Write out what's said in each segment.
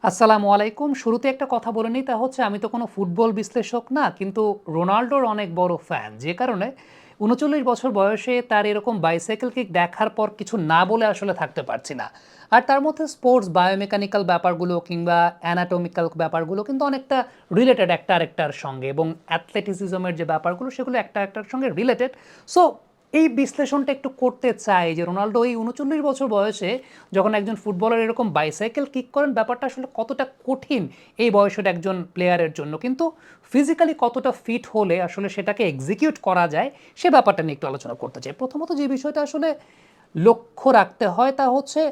আসসালামু আলাইকুম। শুরুতে একটা কথা বলে নিই, তা হচ্ছে আমি তো কোনো ফুটবল বিশ্লেষক না, কিন্তু রোনাল্ডোর অনেক বড় ফ্যান। যে কারণে ৩৯ বছর বয়সে তার এরকম বাইসাইকেল কিক দেখার পর কিছু না বলে আসলে থাকতে পারছি না। আর তার মধ্যে স্পোর্টস বায়োমেকানিক্যাল ব্যাপারগুলো কিংবা অ্যানাটমিক্যাল ব্যাপারগুলো কিন্তু অনেকটা রিলেটেড একটা আরেকটার সঙ্গে, এবং অ্যাথলেটিসিজমের যে ব্যাপারগুলো সেগুলো একটা একটার সঙ্গে রিলেটেড। সো এই বিশ্লেষণটা একটু করতে চাই যে রোনাল্ডো এই ৩৯ বছর বয়সে যখন একজন ফুটবলার এরকম বাইসাইকেল কিক করেন, ব্যাপারটা আসলে কতটা কঠিন এই বয়সের একজন প্লেয়ারের জন্য, কিন্তু ফিজিক্যালি কতটা ফিট হলে আসলে সেটাকে এক্সিকিউট করা যায় সে ব্যাপারটা নিয়ে একটু আলোচনা করতে চাই। প্রথমত যে বিষয়টা আসলে লক্ষ্য রাখতে হয় তা হচ্ছে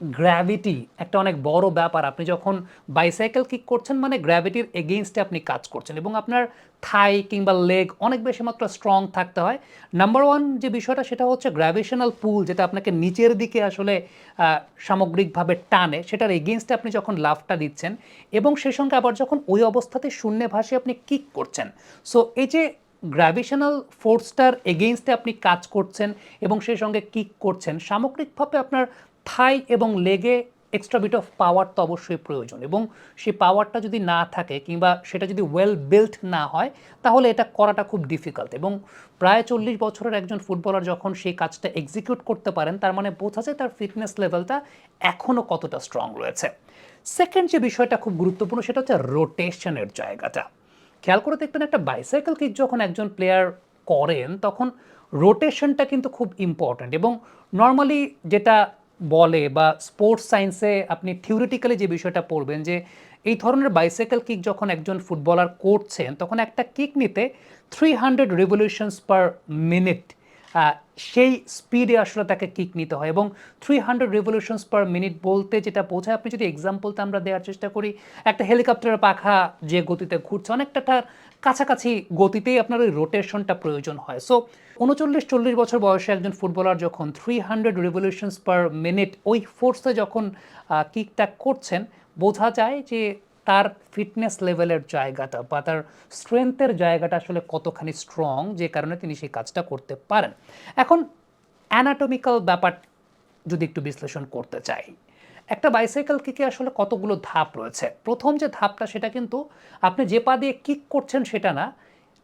গ্র্যাভিটি একটা অনেক বড় ব্যাপার। আপনি যখন বাইসাইকেল কিক করছেন মানে গ্র্যাভিটির এগেইনস্টে আপনি কাজ করছেন, এবং আপনার থাই কিংবা লেগ অনেক বেশি মাত্রা স্ট্রং থাকতে হয়। নাম্বার ওয়ান যে বিষয়টা সেটা হচ্ছে গ্র্যাভিটেশনাল পুল, যেটা আপনাকে নিচের দিকে আসলে সামগ্রিকভাবে টানে, সেটার এগেইনস্টে আপনি যখন লাফটা দিচ্ছেন এবং সেই সঙ্গে আবার যখন ওই অবস্থাতে শূন্যে ভাসে আপনি কিক করছেন। সো এই যে গ্র্যাভিটেশনাল ফোর্সটার এগেইনস্টে আপনি কাজ করছেন এবং সেই সঙ্গে কিক করছেন, সামগ্রিকভাবে আপনার থাই এবং লেগে এক্সট্রা বিট অফ পাওয়ার তো অবশ্যই প্রয়োজন, এবং সেই পাওয়ারটা যদি না থাকে কিংবা সেটা যদি ওয়েল বিল্ট না হয় তাহলে এটা করাটা খুব ডিফিকাল্ট। এবং প্রায় ৪০ বছরের একজন ফুটবলার যখন সেই কাজটা এক্সিকিউট করতে পারেন, তার মানে বোঝা যায় তার ফিটনেস লেভেলটা এখনও কতটা স্ট্রং রয়েছে। সেকেন্ড যে বিষয়টা খুব গুরুত্বপূর্ণ সেটা হচ্ছে রোটেশনের জায়গাটা। খেয়াল করে দেখবেন, একটা বাইসাইকেল কিক যখন একজন প্লেয়ার করেন তখন রোটেশনটা কিন্তু খুব ইম্পর্ট্যান্ট, এবং নর্মালি যেটা বলে বা স্পোর্টস সায়েন্সে আপনি থিওরিটিক্যালি যে বিষয়টা পড়বেন যে এই ধরনের বাইসাইকেল কিক যখন একজন ফুটবলার করছেন তখন একটা কিক নিতে 300 রিভলিউশনস পার মিনিট সেই স্পিডে আসলে তাকে কিক নিতে হয়। এবং 300 রিভলিউশনস পার মিনিট বলতে যেটা বোঝায়, আপনি যদি এক্সাম্পলটা আমরা দেওয়ার চেষ্টা করি, একটা হেলিকপ্টারের পাখা যে গতিতে ঘুরছে অনেকটা তার কাছাকাছি গতিতেই আপনার ওই রোটেশনটা প্রয়োজন হয়। সো ৩৯-৪০ বছর বয়সে একজন ফুটবলার যখন 300 রিভলিউশনস পার মিনিট ওই ফোর্সে যখন কিকটা করছেন, বোঝা যায় যে তার ফিটনেস লেভেলের জায়গাটা বা তার স্ট্রেংথের জায়গাটা আসলে কতখানি স্ট্রং, যে কারণে তিনি সেই কাজটা করতে পারেন। এখন অ্যানাটমিক্যাল ব্যাপার যদি একটু বিশ্লেষণ করতে চাই, একটা বাইসাইকেল কিকে আসলে কতগুলো ধাপ রয়েছে। প্রথম যে ধাপটা সেটা কিন্তু আপনি যে পা দিয়ে কিক করছেন সেটা না,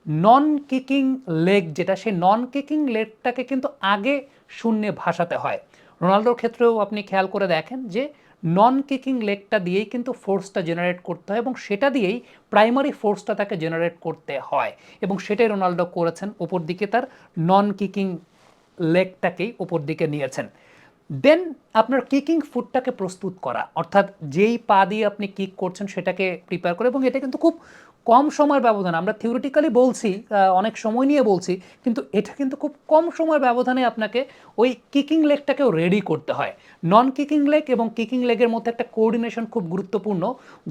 নন কিকিং লেগ যেটা, সেই নন কিকিং লেগটাকে কিন্তু আগে শূন্যে ভাসাতে হয়। রোনাল্ডোর ক্ষেত্রেও আপনি খেয়াল করে দেখেন যে নন কিকিং লেগটা দিয়েই কিন্তু ফোর্সটা জেনারেট করতে হয় এবং সেটা দিয়েই প্রাইমারি ফোর্সটা তাকে জেনারেট করতে হয়, এবং সেটাই রোনাল্ডো করেছেন। ওপর দিকে তার নন কিকিং লেগটাকেই ওপর দিকে নিয়েছেন। দেন আপনার কিকিং ফুটটাকে প্রস্তুত করা, অর্থাৎ যেই পা দিয়ে আপনি কিক করছেন সেটাকে প্রিপেয়ার করে, এবং এটা কিন্তু খুব কম সময়ের ব্যবধান। আমরা থিওরিটিক্যালি বলছি, অনেক সময় নিয়ে বলছি, কিন্তু এটা কিন্তু খুব কম সময়ের ব্যবধানে আপনাকে ওই কিকিং লেগটাকেও রেডি করতে হয়। নন কিকিং লেগ এবং কিকিং লেগের মধ্যে একটা কোঅর্ডিনেশন খুব গুরুত্বপূর্ণ,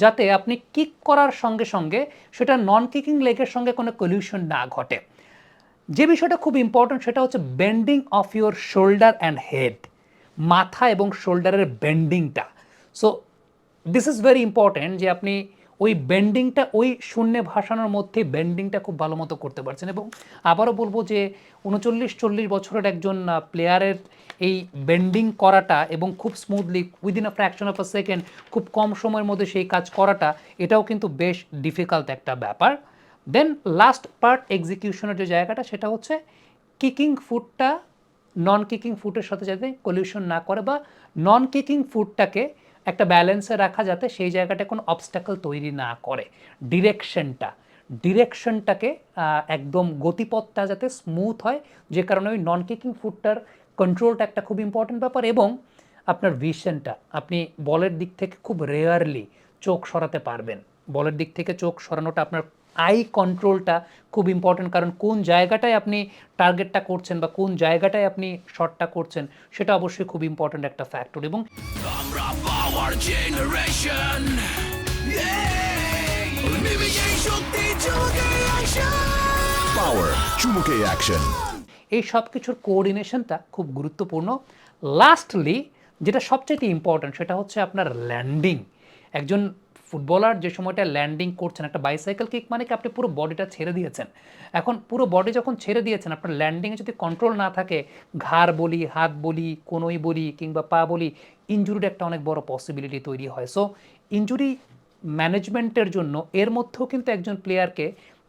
যাতে আপনি কিক করার সঙ্গে সঙ্গে সেটা নন কিকিং লেগের সঙ্গে কোনো কলিউশন না ঘটে। যে বিষয়টা খুব ইম্পর্ট্যান্ট সেটা হচ্ছে bending of your shoulder and head, মাথা এবং শোল্ডারের বেন্ডিংটা। So this is very important যে আপনি ওই বেন্ডিংটা ওই শূন্যে ভাসানোর মধ্যে বেন্ডিংটা খুব ভালো মতো করতে পারছেন। এবং আবারও বলবো যে ৩৯-৪০ বছরের একজন প্লেয়ারের এই বেন্ডিং করাটা এবং খুব smoothly within a fraction of a second খুব কম সময়ের মধ্যে সেই কাজ করাটা, এটাও কিন্তু বেশ ডিফিকাল্ট একটা ব্যাপার। দেন লাস্ট পার্ট এক্সিকিউশনের যে জায়গাটা সেটা হচ্ছে কিকিং ফুটটা নন কিকিং ফুটের সাথে যাতে কলিউশন না করে, বা নন কিকিং ফুটটাকে একটা ব্যালেন্সে রাখা যাতে সেই জায়গাটা কোনো অবস্ট্যাকল তৈরি না করে। ডিরেকশনটাকে একদম গতিপথটা যাতে স্মুথ হয়, যে কারণে ওই নন কিকিং ফুটটার কন্ট্রোলটা একটা খুব ইম্পর্টেন্ট ব্যাপার। এবং আপনার ভিশনটা, আপনি বলের দিক থেকে খুব রেয়ারলি চোখ সরাতে পারবেন। বলের দিক থেকে চোখ সরানোটা, আপনার আই কন্ট্রোলটা খুব ইম্পর্টেন্ট, কারণ কোন জায়গাটায় আপনি টার্গেটটা করছেন বা কোন জায়গাটায় আপনি শটটা করছেন সেটা অবশ্যই খুব ইম্পর্টেন্ট একটা ফ্যাক্টর। এবং আমরা পাওয়ার জেনারেশন লিভিং এই শক্তি চুমুকে অ্যাকশন পাওয়ার চুমুকে অ্যাকশন এই সব কিছুর কোঅর্ডিনেশনটা খুব গুরুত্বপূর্ণ। লাস্টলি যেটা সবচেয়ে ইম্পর্ট্যান্ট সেটা হচ্ছে আপনার ল্যান্ডিং। একজন ফুটবলার যে সময়টা ল্যান্ডিং করছেন, একটা বাইসাইকেল কিক মানে কি আপনি পুরো বডিটা ছেড়ে দিয়েছেন। এখন পুরো বডি যখন ছেড়ে দিয়েছেন, আপনার ল্যান্ডিংয়ে যদি কন্ট্রোল না থাকে, ঘাড় বলি, হাত বলি, কোনোই বলি কিংবা পা বলি, ইনজুরির একটা অনেক বড় পসিবিলিটি তৈরি হয়। সো ইনজুরি ম্যানেজমেন্টের জন্য এর মধ্যেও কিন্তু একজন প্লেয়ারকে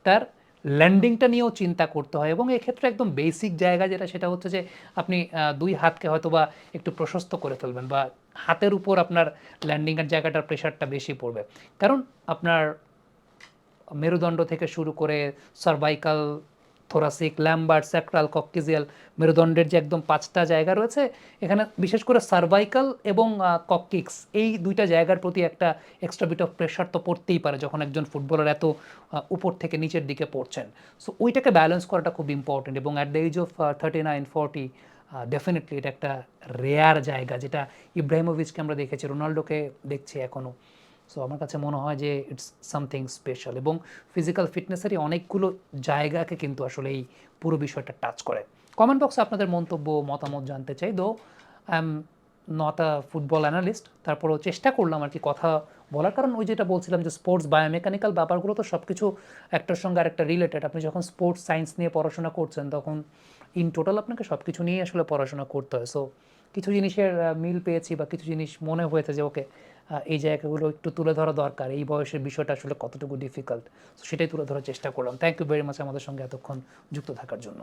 তার ল্যান্ডিংটা নিয়েও চিন্তা করতে হয়, এবং এক্ষেত্রে একদম বেসিক জায়গা যেটা সেটা হচ্ছে যে আপনি দুই হাতকে হয়তো বা একটু প্রশস্ত করে ফেলবেন, বা হাতের উপর আপনার ল্যান্ডিংয়ের জায়গাটার প্রেশারটা বেশি পড়বে, কারণ আপনার মেরুদণ্ড থেকে শুরু করে সার্ভাইকাল, থোরাসিক, ল্যাম্বার, স্যাক্রাল, কক্কিজিয়াল মেরুদণ্ডের যে একদম 5টা জায়গা রয়েছে, এখানে বিশেষ করে সার্ভাইকাল এবং কক্কিক্স এই দুইটা জায়গার প্রতি একটা এক্সট্রা বিট অফ প্রেশার তো পড়তেই পারে যখন একজন ফুটবলার এত উপর থেকে নিচের দিকে পড়ছেন। সো ওইটাকে ব্যালেন্স করাটা খুব ইম্পর্টেন্ট, এবং at the age of 39-40 definitely এটা একটা রেয়ার জায়গা, যেটা ইব্রাহিমোভিচকে আমরা দেখেছি, রোনাল্ডোকে দেখছি এখনও। সো আমার কাছে মনে হয় যে ইটস সামথিং স্পেশাল, এবং ফিজিক্যাল ফিটনেসেরই অনেকগুলো জায়গাকে কিন্তু আসলে এই পুরো বিষয়টা টাচ করে। কমেন্ট বক্সে আপনাদের মন্তব্য, মতামত জানতে চাই। Though I am not a football analyst, তারপরেও চেষ্টা করলাম আর কি কথা বলার, কারণ ওই যেটা বলছিলাম যে স্পোর্টস বায়োমেকানিক্যাল ব্যাপারগুলো তো সব কিছু একটার সঙ্গে আরেকটা রিলেটেড। আপনি যখন স্পোর্টস সায়েন্স নিয়ে পড়াশোনা করছেন তখন ইন টোটাল আপনাকে সব কিছু নিয়েই আসলে পড়াশোনা করতে হয়। সো কিছু জিনিসের মিল পেয়েছি, বা কিছু জিনিস মনে হয়েছে যে ওকে এই জায়গাগুলো একটু তুলে ধরা দরকার, এই বয়সের বিষয়টা আসলে কতটুকু ডিফিকাল্ট, সেটাই তুলে ধরার চেষ্টা করলাম। থ্যাংক ইউ ভেরি মাচ আমাদের সঙ্গে এতক্ষণ যুক্ত থাকার জন্য।